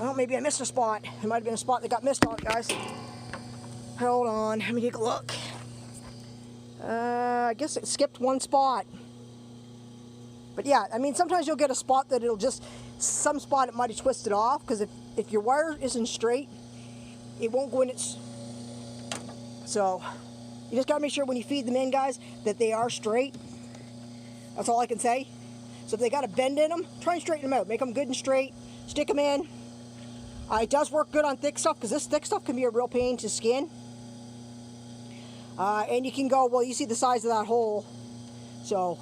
Oh, maybe I missed a spot. It might have been a spot that got missed on, guys. Hold on, let me take a look. I guess it skipped one spot. But yeah, I mean, sometimes you'll get a spot that it'll just, some spot it might have twisted off, because if your wire isn't straight, it won't go in its, so you just gotta make sure when you feed them in, guys, that they are straight. That's all I can say. So if they got a bend in them, try and straighten them out. Make them good and straight, stick them in. It does work good on thick stuff, because this thick stuff can be a real pain to skin. And you can go, well, you see the size of that hole, so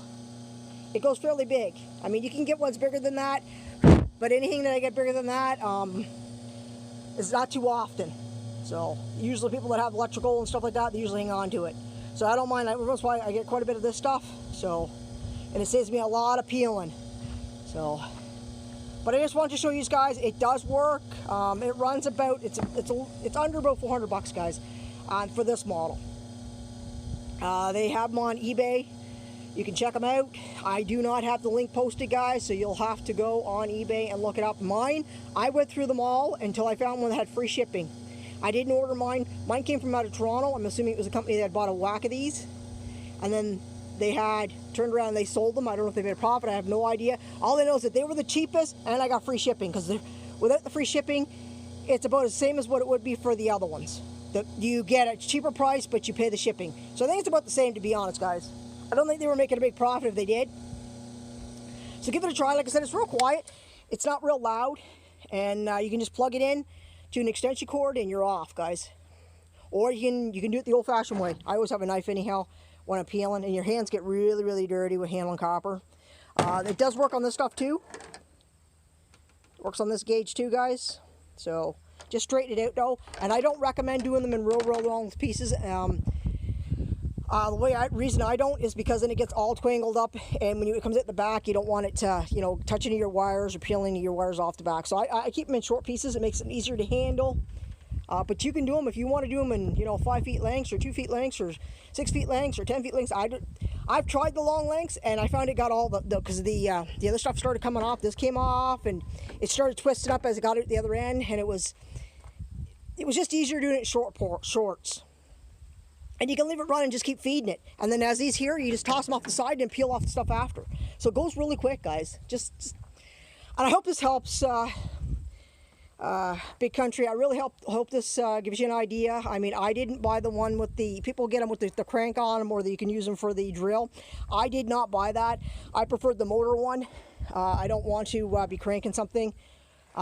it goes fairly big. I mean, you can get ones bigger than that, but anything that I get bigger than that is not too often. So usually people that have electrical and stuff like that, they usually hang on to it. So I don't mind. That's why I get quite a bit of this stuff. So, and it saves me a lot of peeling. So, but I just wanted to show you guys, it does work. It runs about, it's under about 400 bucks, guys, for this model. They have them on eBay. You can check them out. I do not have the link posted, guys, so you'll have to go on eBay and look it up. Mine, I went through them all until I found one that had free shipping. I didn't order mine. Mine came from out of Toronto. I'm assuming it was a company that had bought a whack of these. And then they had turned around and they sold them. I don't know if they made a profit. I have no idea. All I know is that they were the cheapest and I got free shipping, because without the free shipping, it's about the same as what it would be for the other ones. You get a cheaper price, but you pay the shipping. So I think it's about the same, to be honest, guys. I don't think they were making a big profit if they did. So give it a try. Like I said, it's real quiet. It's not real loud. And you can just plug it in to an extension cord and you're off, guys. Or you can do it the old-fashioned way. I always have a knife anyhow when I'm peeling, and your hands get really, really dirty with handling copper. It does work on this stuff too. It works on this gauge too, guys. So just straighten it out though, and I don't recommend doing them in real long pieces. The reason I don't is because then it gets all twangled up, and when it comes at the back, you don't want it to, you know, touch any of your wires or peeling your wires off the back. So I keep them in short pieces. It makes them easier to handle. But you can do them if you want to do them in, you know, 5 feet lengths or 2 feet lengths or 6 feet lengths or 10 feet lengths. I've tried the long lengths, and I found it got all because the other stuff started coming off. This came off, and it started twisting up as it got at the other end, and it was just easier doing it shorts. And you can leave it running and just keep feeding it. And then as these here, you just toss them off the side and peel off the stuff after. So it goes really quick, guys. And I hope this helps Big Country. I really hope this gives you an idea. I mean, I didn't buy the one with people get them with the crank on them, or that you can use them for the drill. I did not buy that. I preferred the motor one. I don't want to be cranking something.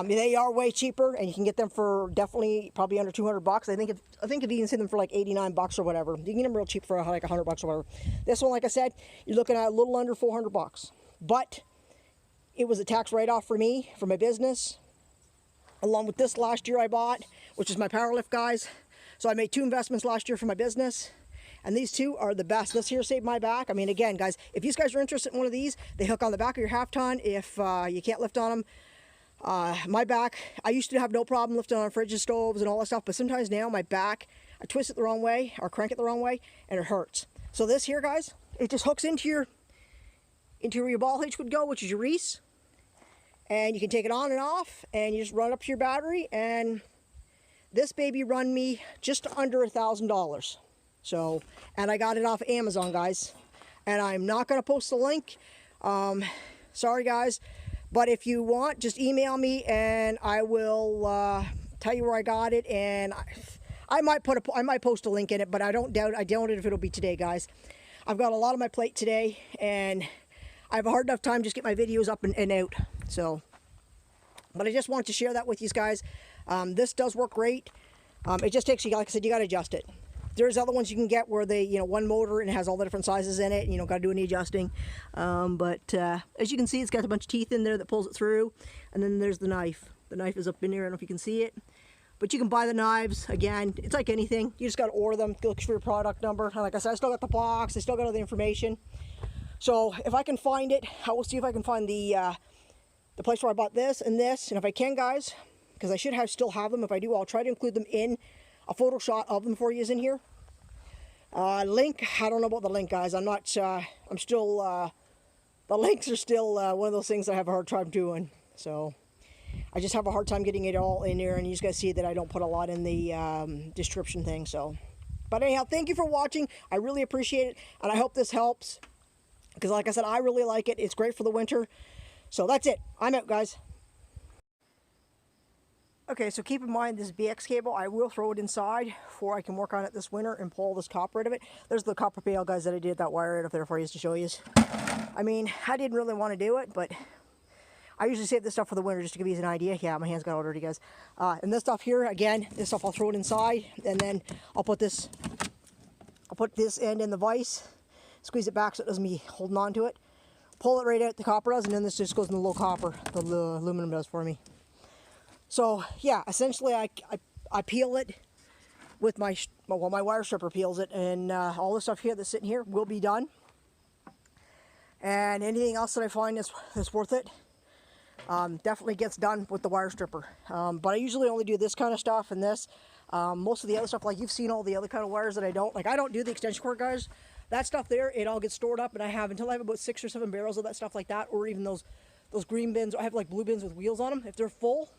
They are way cheaper, and you can get them for definitely probably under 200 bucks. I think if you can see them for like 89 bucks or whatever. You can get them real cheap for like 100 bucks or whatever. This one, like I said, you're looking at a little under 400 bucks. But it was a tax write-off for me, for my business. Along with this last year I bought, which is my Powerlift, guys. So I made 2 investments last year for my business. And these 2 are the best. This here saved my back. I mean, again, guys, if you guys are interested in one of these, they hook on the back of your half ton. If you can't lift on them, my back, I used to have no problem lifting on fridges, stoves, and all that stuff, but sometimes now my back, I twist it the wrong way or crank it the wrong way, and it hurts. So this here, guys, it just hooks into where your ball hitch would go, which is your Reese, and you can take it on and off, and you just run it up to your battery, and this baby run me just under $1,000. So, and I got it off Amazon, guys, and I'm not going to post the link. Sorry, guys. But if you want, just email me and I will tell you where I got it. And I might post a link in it, but I doubt it if it'll be today, guys. I've got a lot on my plate today, and I have a hard enough time just get my videos up and out. So, but I just wanted to share that with you guys. This does work great. It just takes you, like I said, you got to adjust it. There's other ones you can get where they, you know, one motor and it has all the different sizes in it, and you don't got to do any adjusting. But as you can see, it's got a bunch of teeth in there that pulls it through. And then there's the knife. The knife is up in here. I don't know if you can see it. But you can buy the knives. Again, it's like anything. You just got to order them. Look for your product number. Like I said, I still got the box. I still got all the information. So if I can find it, I will see if I can find the place where I bought this. And if I can, guys, because I should still have them. If I do, I'll try to include them in a photo shot of them for you in here. Link, I don't know about the link, guys. I'm not, I'm still, the links are still one of those things I have a hard time doing. So, I just have a hard time getting it all in there, and you guys see that I don't put a lot in the description thing. So, but anyhow, thank you for watching. I really appreciate it, and I hope this helps, because like I said, I really like it. It's great for the winter. So that's it. I'm out, guys. Okay, so keep in mind this BX cable, I will throw it inside before I can work on it this winter and pull this copper out of it. There's the copper pail, guys, that I did that wire right up there for you to show you. I mean, I didn't really want to do it, but I usually save this stuff for the winter just to give you an idea. Yeah, my hands got all dirty, guys. And this stuff here, again, this stuff I'll throw it inside, and then I'll put this end in the vise, squeeze it back so it doesn't be holding on to it. Pull it right out, the copper does, and then this just goes in the low copper, the aluminum does for me. So yeah, essentially I peel it with my wire stripper peels it, and all the stuff here that's sitting here will be done. And anything else that I find that's worth it definitely gets done with the wire stripper. But I usually only do this kind of stuff and this. Most of the other stuff, like you've seen all the other kind of wires that I don't. Like I don't do the extension cord, guys. That stuff there, it all gets stored up, and I have until I have about 6 or 7 barrels of that stuff like that, or even those green bins. I have like blue bins with wheels on them. If they're full,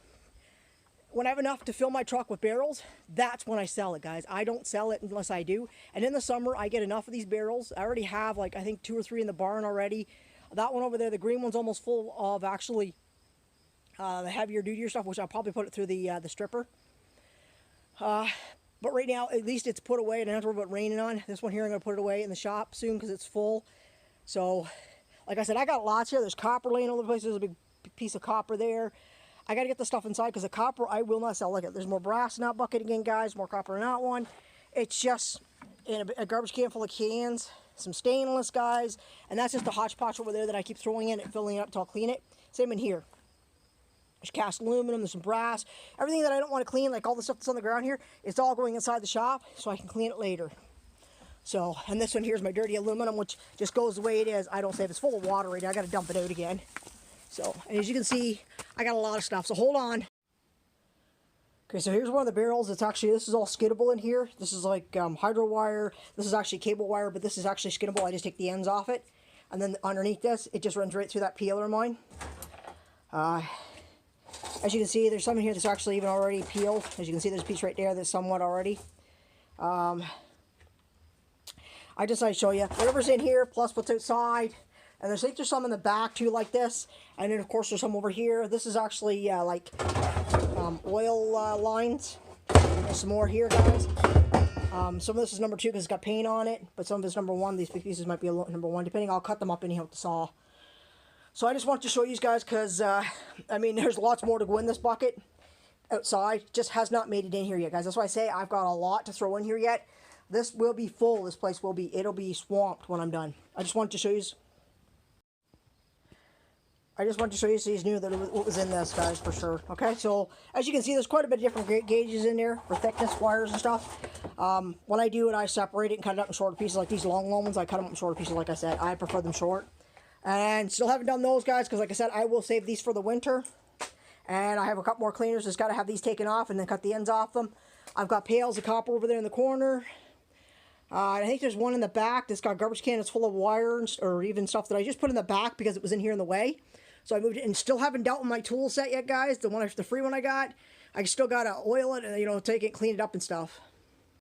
when I have enough to fill my truck with barrels, that's when I sell it, guys. I don't sell it unless I do. And in the summer, I get enough of these barrels. I already have, like, I think 2 or 3 in the barn already. That one over there, the green one's almost full of actually the heavier, dudier stuff, which I'll probably put it through the stripper. But right now, at least it's put away, and I don't have to worry about raining on. This one here, I'm going to put it away in the shop soon because it's full. So, like I said, I got lots here. There's copper laying all over the place. There's a big piece of copper there. I got to get the stuff inside because the copper I will not sell. Look at, there's more brass in that bucket again, guys. More copper in that one. It's just in a garbage can full of cans. Some stainless, guys. And that's just the hodgepodge over there that I keep throwing in and filling it up until I clean it. Same in here. There's cast aluminum, there's some brass. Everything that I don't want to clean, like all the stuff that's on the ground here, it's all going inside the shop so I can clean it later. So, and this one here is my dirty aluminum, which just goes the way it is. I don't say if it's full of water right now. I got to dump it out again. So, and as you can see, I got a lot of stuff, so hold on. Okay, so here's one of the barrels. It's actually, this is all skiddable in here. This is like hydro wire. This is actually cable wire, but this is actually skiddable. I just take the ends off it. And then underneath this, it just runs right through that peeler of mine. As you can see, there's some in here that's actually even already peeled. As you can see, there's a piece right there that's somewhat already. I just thought I'd show you. Whatever's in here, plus what's outside. And there's, I think there's some in the back too, like this. And then of course there's some over here. This is actually like oil lines. There's some more here, guys. Some of this is number 2 because it's got paint on it. But some of it's number 1. These big pieces might be number 1, depending. I'll cut them up anyhow with the saw. So I just want to show you guys because, I mean, there's lots more to go in this bucket outside. Just has not made it in here yet, guys. That's why I say I've got a lot to throw in here yet. This will be full. This place will be, it'll be swamped when I'm done. I just wanted to show you. So you knew that what was in this, guys, for sure. Okay, so as you can see, there's quite a bit of different gauges in there for thickness, wires, and stuff. When I do it, I separate it and cut it up in shorter pieces. Like these long ones, I cut them up in shorter pieces, like I said. I prefer them short. And still haven't done those, guys, because like I said, I will save these for the winter. And I have a couple more cleaners. Just got to have these taken off and then cut the ends off them. I've got pails of copper over there in the corner. I think there's one in the back that's got a garbage can that's full of wires or even stuff that I just put in the back because it was in here in the way. So I moved it and still haven't dealt with my tool set yet, guys. The free one I got. I still got to oil it and, you know, take it, clean it up and stuff.